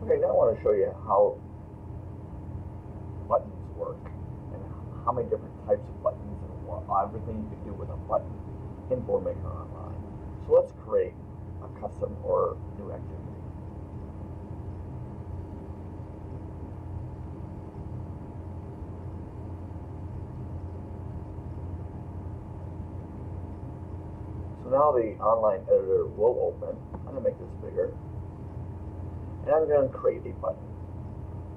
Okay, now I want to show you how buttons work and how many different types of buttons and everything you can do with a button in BMOButtons Online. So let's create a custom or new activity. So now the online editor will open. I'm going to make this bigger. And I'm going to create a button.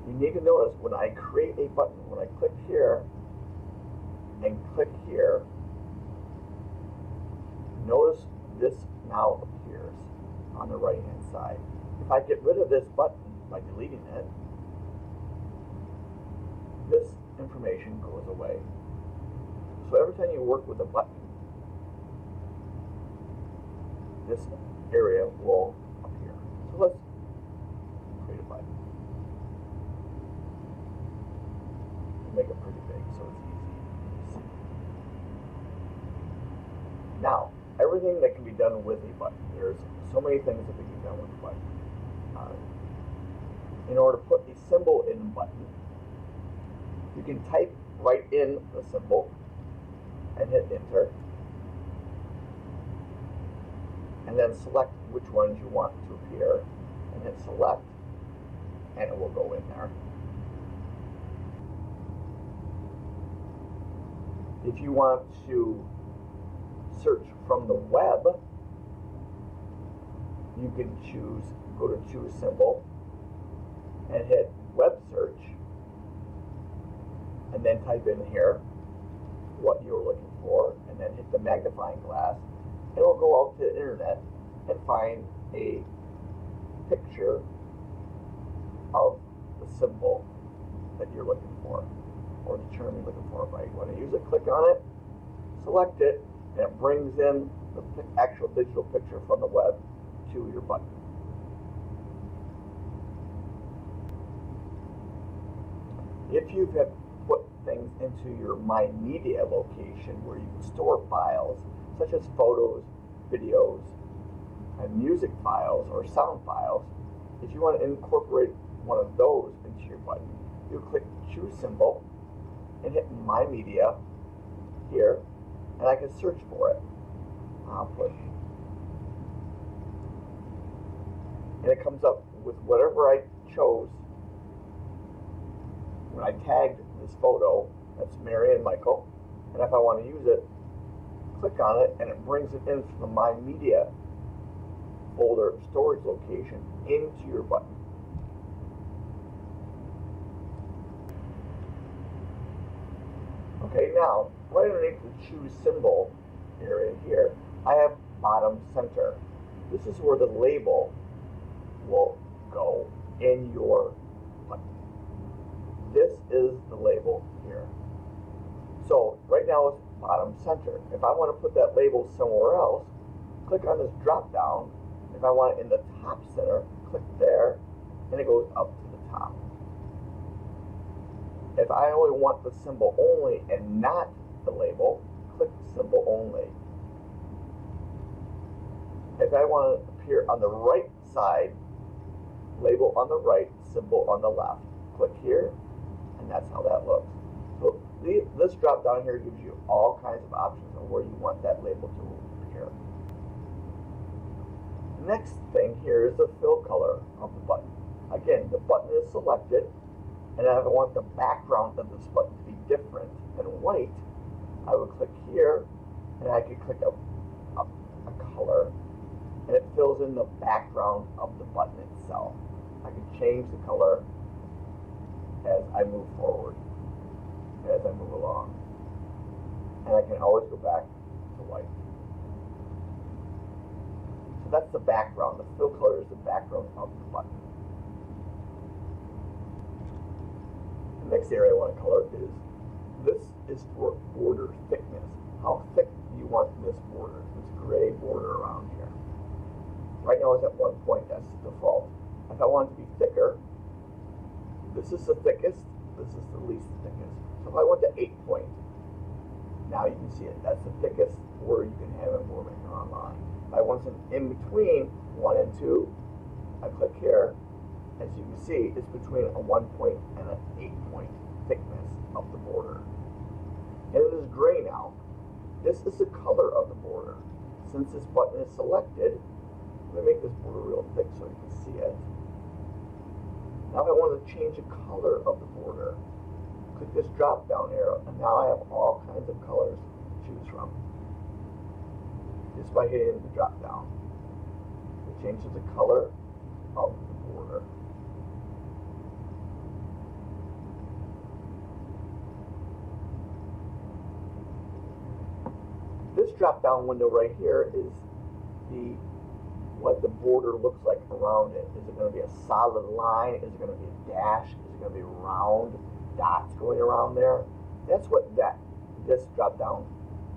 You need to notice when I create a button, when I click here and click here, notice this now appears on the right hand side. If I get rid of this button by deleting it, this information goes away. So every time you work with a button, this area will appear. So let's create a button. Make it pretty big so it's easy to see. Now, everything that can be done with a button. There's so many things that can be done with a button. In order to put a symbol in a button, you can type right in the symbol and hit enter. And then select which ones you want to appear and hit select, and it will go in there. If you want to search from the web, you can go to choose symbol and hit web search, and then type in here what you're looking for, and then hit the magnifying glass. It'll go out to the internet and find a picture of the symbol that you're looking for, or the term you're looking for. If I want to use it, click on it, select it, and it brings in the actual digital picture from the web to your button. If you have put things into your My Media location where you can store files such as photos, videos, and music files or sound files, if you want to incorporate one of those into your button, you click choose symbol and hit My Media here, and I can search for it. I'll put, and it comes up with whatever I chose. When I tagged this photo, that's Mary and Michael, and if I want to use it, click on it and it brings it into the My Media folder storage location into your button. Okay, now right underneath the choose symbol area here, I have bottom center. This is where the label will go in your button. This is the label here. So right now it's bottom center. If I want to put that label somewhere else, click on this drop down. If I want it in the top center, click there, and it goes up to the top. If I only want the symbol only and not the label, click symbol only. If I want to appear on the right side, label on the right, symbol on the left, click here, and that's how that looks. So this drop down here gives you all kinds of options on where you want that label to appear. The next thing here is the fill color of the button. Again, the button is selected, and if I want the background of this button to be different than white, I would click here, and I could click a color, and it fills in the background of the button itself. I can change the color as I move forward, as I move along. And I can always go back to white. So that's the background. The fill color is the background of the button. The next area I want to color is for border thickness. How thick do you want this border, this gray border around here? Right now it's at 1 point, that's default. If I want it to be thicker, this is the thickest, this is the least thickest. So if I went to 8 point, now you can see it. That's the thickest word you can have in BMOButtons Online. If I want something in between 1 and 2, I click here, as you can see, is between a 1-point and an 8-point thickness of the border. And it is gray now. This is the color of the border. Since this button is selected, let me make this border real thick so you can see it. Now if I want to change the color of the border, click this drop down arrow, and now I have all kinds of colors to choose from. Just by hitting the drop down. It changes the color of the border. This drop down window right here is what the border looks like around it. Is it going to be a solid line? Is it going to be a dash? Is it going to be round dots going around there? That's what this drop down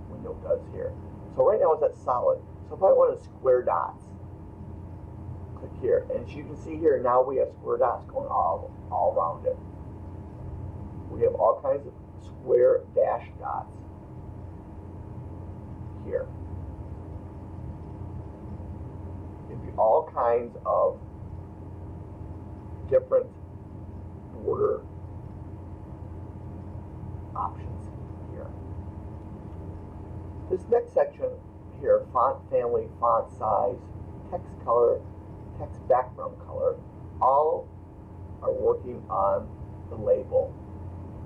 window does here. So right now it's at solid. So if I want to square dots, click here, and as you can see here, now we have square dots going all around it. We have all kinds of square dash dots here. Give you all kinds of different border options here. This next section here, font family, font size, text color, text background color, all are working on the label.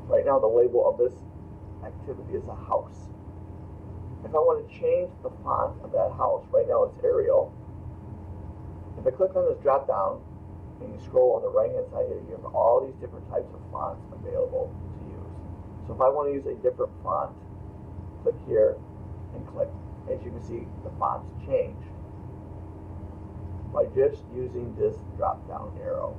Right now the label of this activity is a house. If I want to change the font of that house, right now it's Arial. If I click on this drop down and you scroll on the right hand side here, you have all these different types of fonts available to use. So if I want to use a different font, click here and click. As you can see, the fonts change by just using this drop down arrow.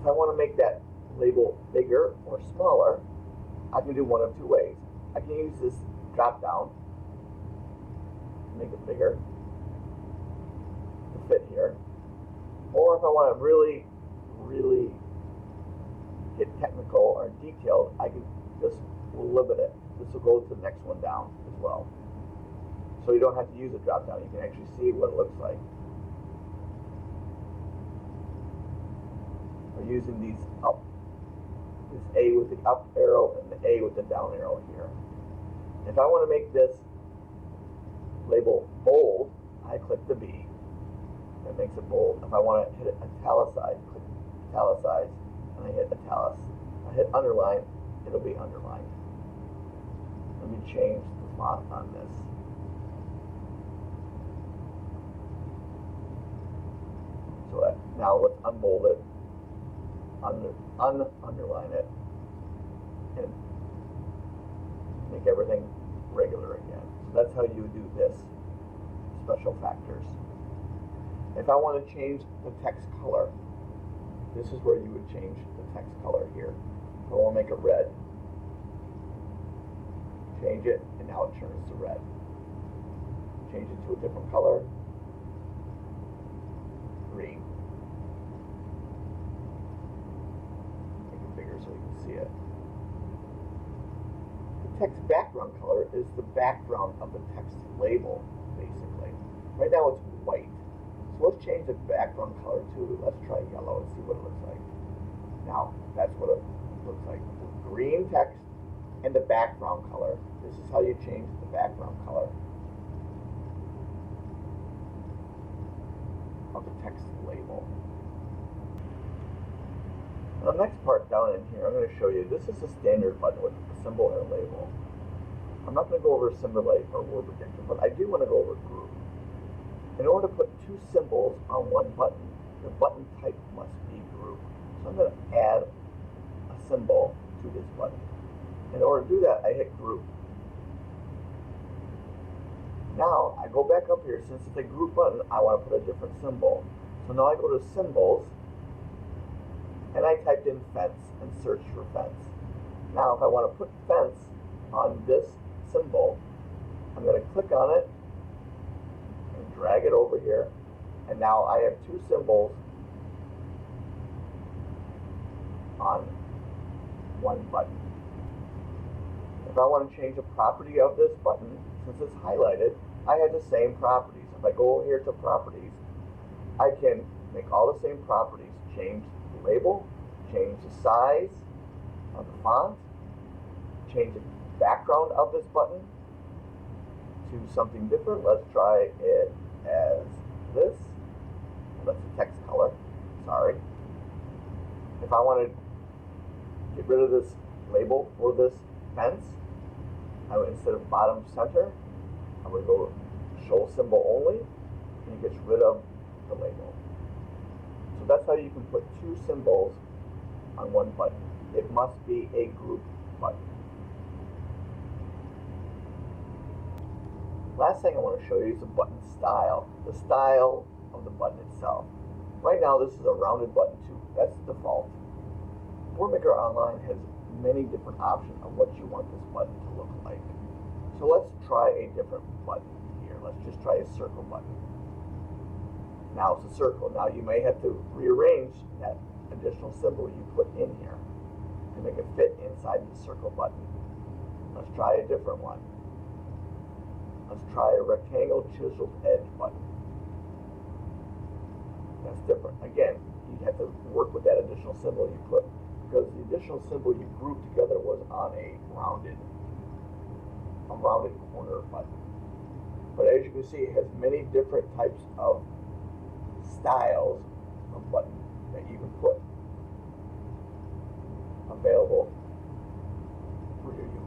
If I want to make that label bigger or smaller, I can do one of two ways. I can use this drop down to make it bigger to fit here, or if I want to really get technical or detailed, I can just limit it. This will go to the next one down as well. So you don't have to use a drop down. You can actually see what it looks like. We're using these up. This A with the up arrow and the A with the down arrow here. If I want to make this label bold, I click the B. That makes it bold. If I want to hit it italicize, click italicize, and I hit italics. If I hit underline, it'll be underlined. Let me change the font on this. So that, now let's unbold it, underline it, and make everything regular again. So that's how you do this, special factors. If I want to change the text color, this is where you would change the text color here. If I want to make it red, change it, and now it turns to red. Change it to a different color, green. Make it bigger so you can see it. The text background color is the background of the text label, basically. Right now it's white. So let's change the background color to, let's try yellow and see what it looks like. Now, that's what it looks like. Green text and the background color. This is how you change the background color of the text label. Now, the next part down in here, I'm going to show you, this is a standard button with a symbol and a label. I'm not going to go over Symbolite or word predictor, but I do want to go over group. In order to put two symbols on one button, the button type must be group. So I'm going to add a symbol to this button. In order to do that, I hit group. Now I go back up here. Since it's a group button, I want to put a different symbol. So now I go to symbols and I typed in fence and search for fence. Now if I want to put fence on this symbol, I'm going to click on it and drag it over here, and now I have two symbols on one button. If I want to change the property of this button, since it's highlighted, I have the same properties. If I go here to properties I can make all the same properties, change the label, change the size of the font, change the background of this button to something different. Let's try it as this. That's the text color, sorry. If I want to get rid of this label for this fence, I would, instead of bottom center, I would go show symbol only, and it gets rid of the label. So that's how you can put two symbols on one button. It must be a group button. Last thing I want to show you is the button style. The style of the button itself. Right now this is a rounded button too. That's the default. Boardmaker Online has many different options of what you want this button to look like. So let's try a different button here. Let's just try a circle button. Now it's a circle. Now you may have to rearrange that additional symbol you put in here to make it fit inside the circle button. Let's try a different one. Let's try a rectangle chiseled edge button. That's different. Again, you have to work with that additional symbol you put, because the additional symbol you grouped together was on a rounded corner button. But as you can see, it has many different types of styles of button that you can put available for your use.